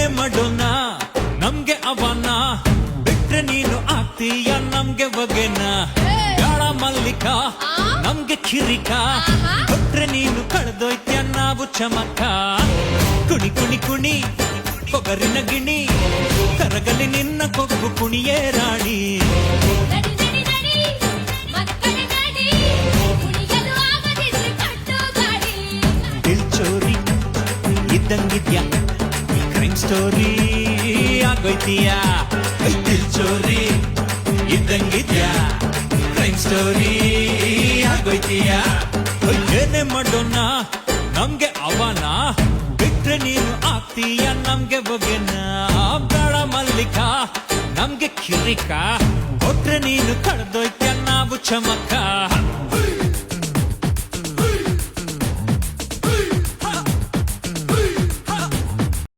ಏನೇ ಮಾಡೋಣ ನಮ್ಗೆ ಅವನ ಬಿಟ್ರೆ ನೀನು ಆಗ್ತೀಯ ನಮ್ಗೆ ಬಗೆನ ಗಾಳ ಮಲ್ಲಿಕ ನಮ್ಗೆ ಕಿರಿಕ ಬಿಟ್ರೆ ನೀನು ಕಳೆದೋಯ್ತ್ಯ ನಾವು ಚಮಕ ಕುಣಿ ಕುಣಿ ಕುಣಿ ಕೊಗರಿನ ಗಿಣಿ ಕರಗಲಿ ನಿನ್ನ ಕೊಬ್ಬು ಕುಣಿಯೇ ರಾಣಿ ದಿಲ್ ಚೋರಿ ಇದ್ದಂಗಿದ್ಯಾ ಕ್ರೈಮ್ ಸ್ಟೋರಿ ಆಗೋಯ್ತೀಯಾ ದಿಲ್ ಚೋರಿ ಇದ್ದಂಗಿದ್ಯಾ ಕ್ರೈಮ್ ಸ್ಟೋರಿ ಆಗೋಯ್ತೀಯಾ ಏನೇ ಮಾಡೋಣ ನಮ್ಗೆ ಅವನ ಬಿಟ್ರೆ ನೀನು ಆಗ್ತೀಯ ನಮ್ಗೆ ಬಗೆನ ಬೇಡ ಮಲ್ಲಿಕ ನಮ್ಗೆ ಕಿರಿಕ ಕೊಟ್ರೆ ನೀನು ಕಳೆದೋಯ್ತ್ಯ ನಾವು ಚಮಕ